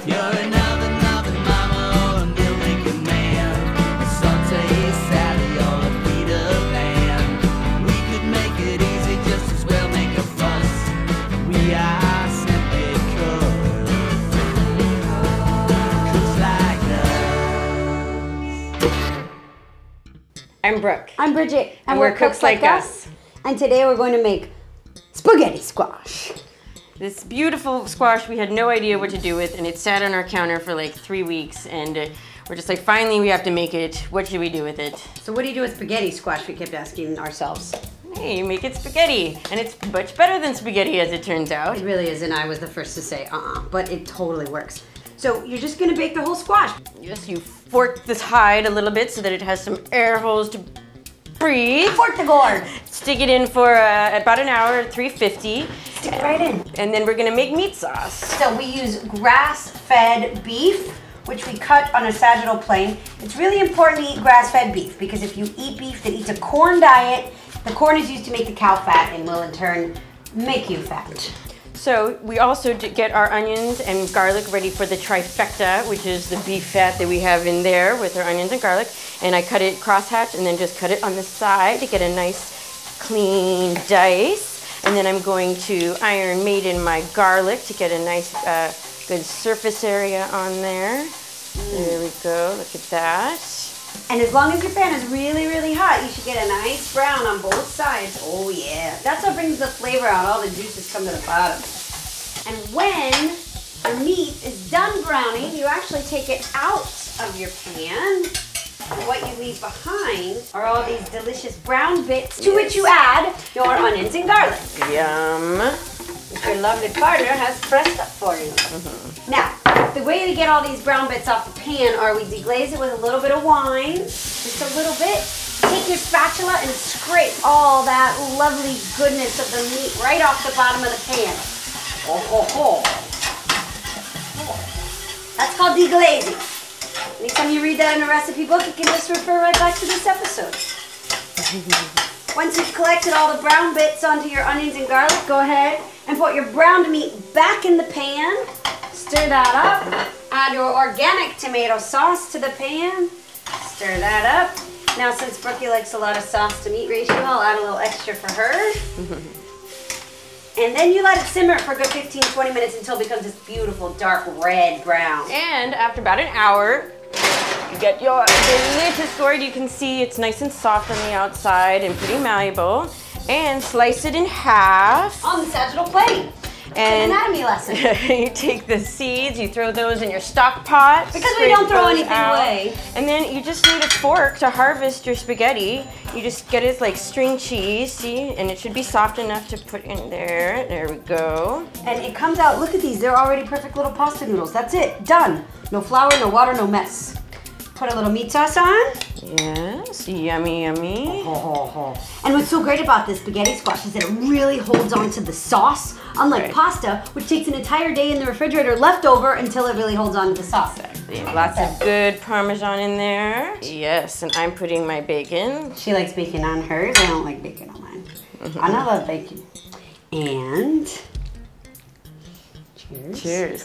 You're another mama or a meal-making man, a saute Sally or a Peter Pan. We could make it easy, just as well make a fuss. We are simply cooks like us. I'm Brooke. I'm Bridget. And we're Cooks Like Us. And today we're going to make spaghetti squash. This beautiful squash we had no idea what to do with, and it sat on our counter for like 3 weeks, and we're just like, finally we have to make it. What should we do with it? So what do you do with spaghetti squash? We kept asking ourselves. Hey, you make it spaghetti, and it's much better than spaghetti as it turns out. It really is, and I was the first to say but it totally works. So you're just gonna bake the whole squash. Yes, you fork this hide a little bit so that it has some air holes to breathe. Fork the gourd. Stick it in for about an hour at 350. Stick it right in. And then we're gonna make meat sauce. So we use grass-fed beef, which we cut on a sagittal plane. It's really important to eat grass-fed beef because if you eat beef that eats a corn diet, the corn is used to make the cow fat and will in turn make you fat. So we also get our onions and garlic ready for the trifecta, which is the beef fat that we have in there with our onions and garlic. And I cut it crosshatch and then just cut it on the side to get a nice clean dice. And then I'm going to iron maiden my garlic to get a nice good surface area on there. There we go, look at that. And as long as your pan is really, really hot, you should get a nice brown on both sides. Oh yeah, that's what brings the flavor out. All the juices come to the bottom. And when the meat is done browning, you actually take it out of your pan. And what you leave behind are all these delicious brown bits to which you add your onions and garlic. Yum. Which your lovely partner has pressed up for you. Now, the way to get all these brown bits off the pan are we deglaze it with a little bit of wine, just a little bit. Take your spatula and scrape all that lovely goodness of the meat right off the bottom of the pan. Oh, ho, ho. That's called deglazing. Anytime you read that in a recipe book, you can just refer right back to this episode. Once you've collected all the brown bits onto your onions and garlic, go ahead and put your browned meat back in the pan. Stir that up. Add your organic tomato sauce to the pan. Stir that up. Now, since Brookie likes a lot of sauce to meat ratio, I'll add a little extra for her. And then you let it simmer for a good 15-20 minutes until it becomes this beautiful dark red brown. And after about an hour, you get your delicious gourd. You can see it's nice and soft on the outside and pretty malleable. And slice it in half. On the sagittal plate. And an anatomy lesson. You take the seeds, you throw those in your stock pot. Because we don't throw anything away. And then you just need a fork to harvest your spaghetti. You just get it like string cheese, see? And it should be soft enough to put in there. There we go. And it comes out, look at these, they're already perfect little pasta noodles. That's it, done. No flour, no water, no mess. Put a little meat sauce on. Yes, yummy, yummy. And what's so great about this spaghetti squash is that it really holds on to the sauce, unlike pasta, which takes an entire day in the refrigerator left over until it really holds on to the sauce. Exactly. Lots of good Parmesan in there. Yes, and I'm putting my bacon. She likes bacon on hers. I don't like bacon on mine. And I love bacon. And cheers. Cheers.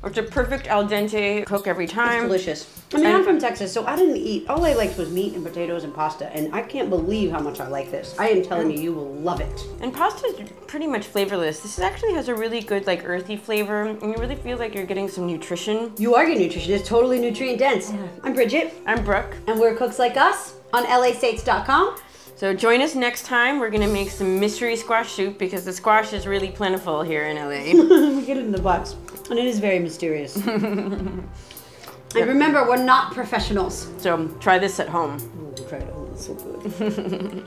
It's a perfect al dente cook every time. It's delicious. I mean, I'm from Texas, so I didn't eat, all I liked was meat and potatoes and pasta, and I can't believe how much I like this. I am telling you, you will love it. And pasta is pretty much flavorless. This actually has a really good, like, earthy flavor, and you really feel like you're getting some nutrition. You are getting nutrition. It's totally nutrient dense. Yeah. I'm Bridget. I'm Brooke. And we're Cooks Like Us on lastates.com. So join us next time. We're gonna make some mystery squash soup because the squash is really plentiful here in LA. We get it in the box, and it is very mysterious. And remember, we're not professionals. So try this at home. Try it at home, it's so good.